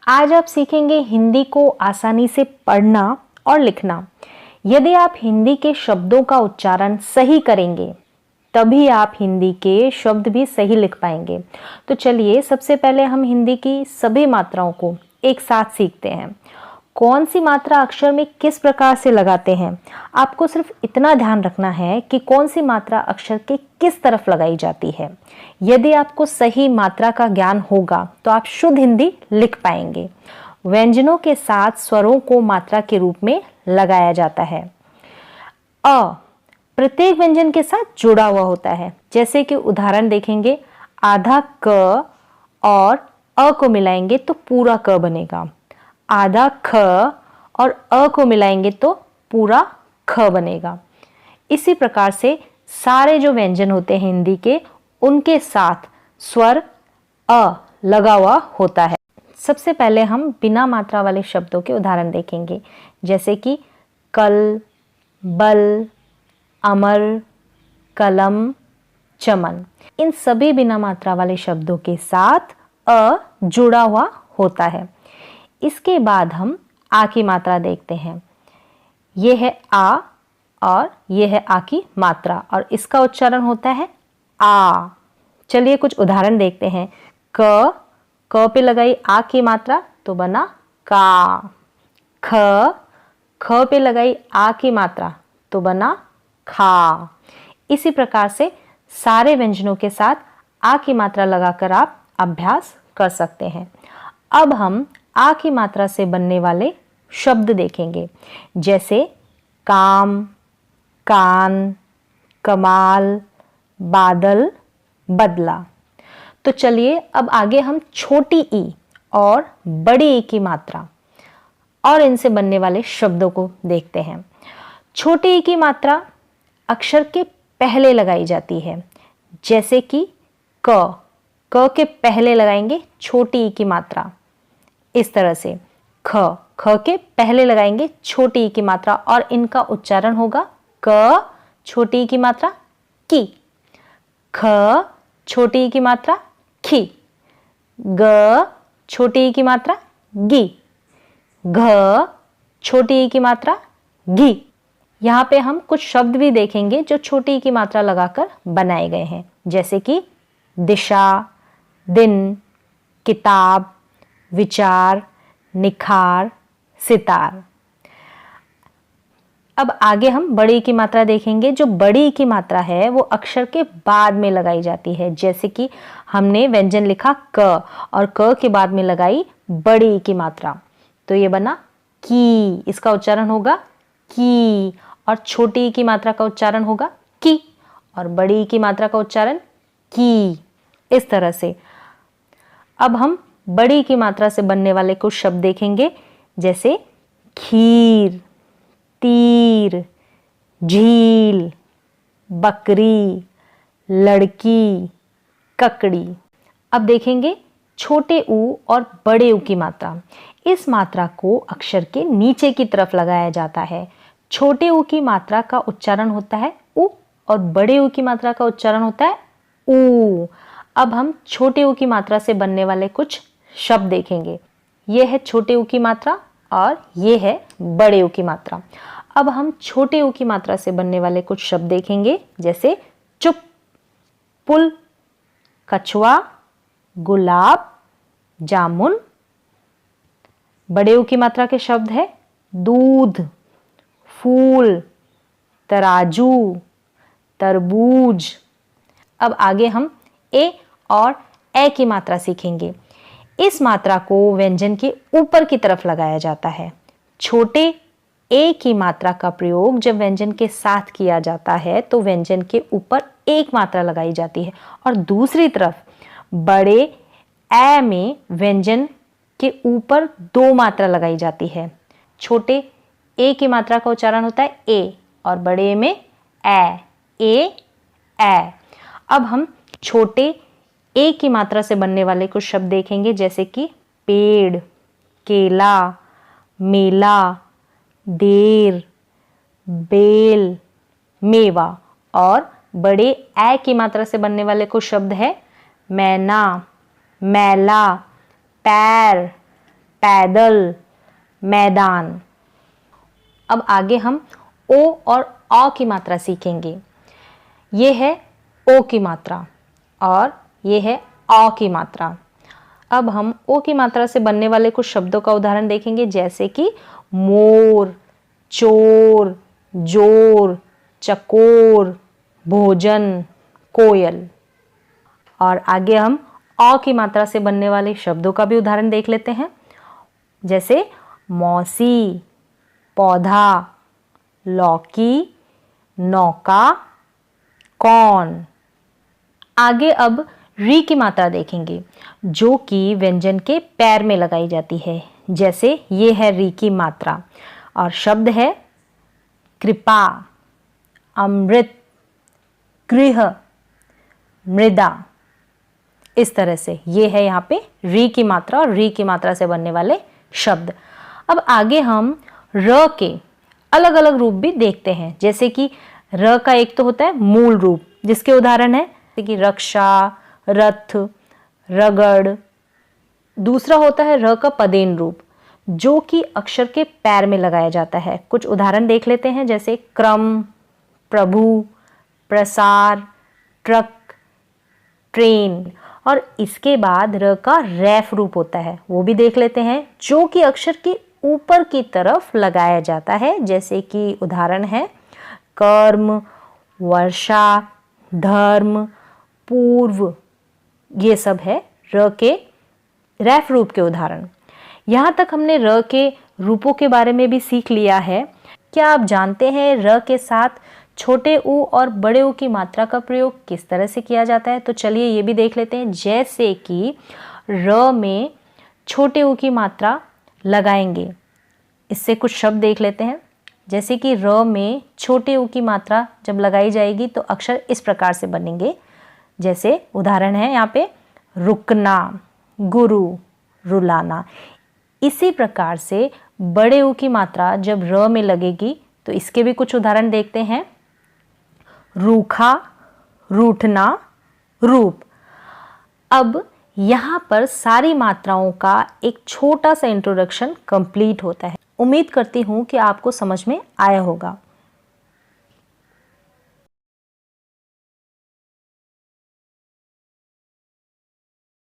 आज आप सीखेंगे हिंदी को आसानी से पढ़ना और लिखना। यदि आप हिंदी के शब्दों का उच्चारण सही करेंगे तभी आप हिंदी के शब्द भी सही लिख पाएंगे। तो चलिए सबसे पहले हम हिंदी की सभी मात्राओं को एक साथ सीखते हैं। कौन सी मात्रा अक्षर में किस प्रकार से लगाते हैं, आपको सिर्फ इतना ध्यान रखना है कि कौन सी मात्रा अक्षर के किस तरफ लगाई जाती है। यदि आपको सही मात्रा का ज्ञान होगा तो आप शुद्ध हिंदी लिख पाएंगे। व्यंजनों के साथ स्वरों को मात्रा के रूप में लगाया जाता है। अ प्रत्येक व्यंजन के साथ जुड़ा हुआ होता है। जैसे कि उदाहरण देखेंगे, आधा क और अ को मिलाएंगे तो पूरा क बनेगा। आधा ख और अ को मिलाएंगे तो पूरा ख बनेगा। इसी प्रकार से सारे जो व्यंजन होते हैं हिंदी के, उनके साथ स्वर अ लगा हुआ होता है। सबसे पहले हम बिना मात्रा वाले शब्दों के उदाहरण देखेंगे, जैसे कि कल, बल, अमर, कलम, चमन। इन सभी बिना मात्रा वाले शब्दों के साथ अ जुड़ा हुआ होता है। इसके बाद हम आ की मात्रा देखते हैं। यह है आ और यह है आ की मात्रा और इसका उच्चारण होता है आ। चलिए कुछ उदाहरण देखते हैं। क पे लगाई आ की मात्रा तो बना का। ख पे लगाई आ की मात्रा तो बना खा। इसी प्रकार से सारे व्यंजनों के साथ आ की मात्रा लगाकर आप अभ्यास कर सकते हैं। अब हम आ की मात्रा से बनने वाले शब्द देखेंगे, जैसे काम, कान, कमाल, बादल, बदला। तो चलिए अब आगे हम छोटी ई और बड़ी ई की मात्रा और इनसे बनने वाले शब्दों को देखते हैं। छोटी ई की मात्रा अक्षर के पहले लगाई जाती है, जैसे कि क के पहले लगाएंगे छोटी ई की मात्रा। इस तरह से ख के पहले लगाएंगे छोटी ई की मात्रा और इनका उच्चारण होगा क छोटी ई की मात्रा की, ख छोटी ई की मात्रा खी, ग छोटी ई की मात्रा गी, घ छोटी ई की मात्रा घी। यहाँ पे हम कुछ शब्द भी देखेंगे जो छोटी ई की मात्रा लगाकर बनाए गए हैं, जैसे कि दिशा, दिन, किताब, विचार, निखार, सितार। अब आगे हम बड़ी ई की मात्रा देखेंगे। जो बड़ी ई की मात्रा है वो अक्षर के बाद में लगाई जाती है, जैसे कि हमने व्यंजन लिखा क और क के बाद में लगाई बड़ी ई की मात्रा तो ये बना की। इसका उच्चारण होगा की और छोटी ई की मात्रा का उच्चारण होगा की और बड़ी ई की मात्रा का उच्चारण की। इस तरह से अब हम बड़ी की मात्रा से बनने वाले कुछ शब्द देखेंगे, जैसे खीर, तीर, झील, बकरी, लड़की, ककड़ी। अब देखेंगे छोटे ऊ और बड़े ऊ की मात्रा। इस मात्रा को अक्षर के नीचे की तरफ लगाया जाता है। छोटे ऊ की मात्रा का उच्चारण होता है उ और बड़े ऊ की मात्रा का उच्चारण होता है ऊ। अब हम छोटे ऊ की मात्रा से बनने वाले कुछ शब्द देखेंगे। यह है छोटे ऊ की मात्रा और यह है बड़े ऊ की मात्रा। अब हम छोटे ऊ की मात्रा से बनने वाले कुछ शब्द देखेंगे, जैसे चुप, पुल, कछुआ, गुलाब, जामुन। बड़े ऊ की मात्रा के शब्द है दूध, फूल, तराजू, तरबूज। अब आगे हम ए और ए की मात्रा सीखेंगे। इस मात्रा को व्यंजन के ऊपर की तरफ लगाया जाता है। छोटे ए की मात्रा का प्रयोग जब व्यंजन के साथ किया जाता है तो व्यंजन के ऊपर एक मात्रा लगाई जाती है और दूसरी तरफ बड़े ए में व्यंजन के ऊपर दो मात्रा लगाई जाती है। छोटे ए की मात्रा का उच्चारण होता है ए और बड़े में ए। अब हम छोटे ए की मात्रा से बनने वाले कुछ शब्द देखेंगे, जैसे कि पेड़, केला, मेला, देर, बेल, मेवा। और बड़े ए की मात्रा से बनने वाले कुछ शब्द है मैना, मैला, पैर, पैदल, मैदान। अब आगे हम ओ और औ की मात्रा सीखेंगे। ये है ओ की मात्रा और ये है औ की मात्रा। अब हम ओ की मात्रा से बनने वाले कुछ शब्दों का उदाहरण देखेंगे, जैसे कि मोर, चोर, जोर, चकोर, भोजन, कोयल। और आगे हम औ की मात्रा से बनने वाले शब्दों का भी उदाहरण देख लेते हैं, जैसे मौसी, पौधा, लौकी, नौका, कौन। आगे अब री की मात्रा देखेंगे, जो कि व्यंजन के पैर में लगाई जाती है, जैसे ये है री की मात्रा और शब्द है कृपा, अमृत, गृह, मृदा। इस तरह से ये है यहाँ पे री की मात्रा और री की मात्रा से बनने वाले शब्द। अब आगे हम र के अलग अलग रूप भी देखते हैं, जैसे कि र का एक तो होता है मूल रूप, जिसके उदाहरण है जैसे कि रक्षा, रथ, रगड़। दूसरा होता है र का पदेन रूप, जो कि अक्षर के पैर में लगाया जाता है। कुछ उदाहरण देख लेते हैं, जैसे क्रम, प्रभु, प्रसार, ट्रक, ट्रेन। और इसके बाद र का रैफ रूप होता है, वो भी देख लेते हैं, जो कि अक्षर के ऊपर की तरफ लगाया जाता है, जैसे कि उदाहरण है कर्म, वर्षा, धर्म, पूर्व। ये सब है र के रैफ रूप के उदाहरण। यहाँ तक हमने र के रूपों के बारे में भी सीख लिया है। क्या आप जानते हैं र के साथ छोटे ऊ और बड़े ऊ की मात्रा का प्रयोग किस तरह से किया जाता है? तो चलिए ये भी देख लेते हैं। जैसे कि र में छोटे ऊ की मात्रा लगाएंगे, इससे कुछ शब्द देख लेते हैं। जैसे कि र में छोटे ऊ की मात्रा जब लगाई जाएगी तो अक्षर इस प्रकार से बनेंगे, जैसे उदाहरण है यहाँ पे रुकना, गुरु, रुलाना। इसी प्रकार से बड़े ऊ की मात्रा जब र में लगेगी तो इसके भी कुछ उदाहरण देखते हैं। रूखा, रूठना, रूप। अब यहाँ पर सारी मात्राओं का एक छोटा सा इंट्रोडक्शन कंप्लीट होता है। उम्मीद करती हूँ कि आपको समझ में आया होगा।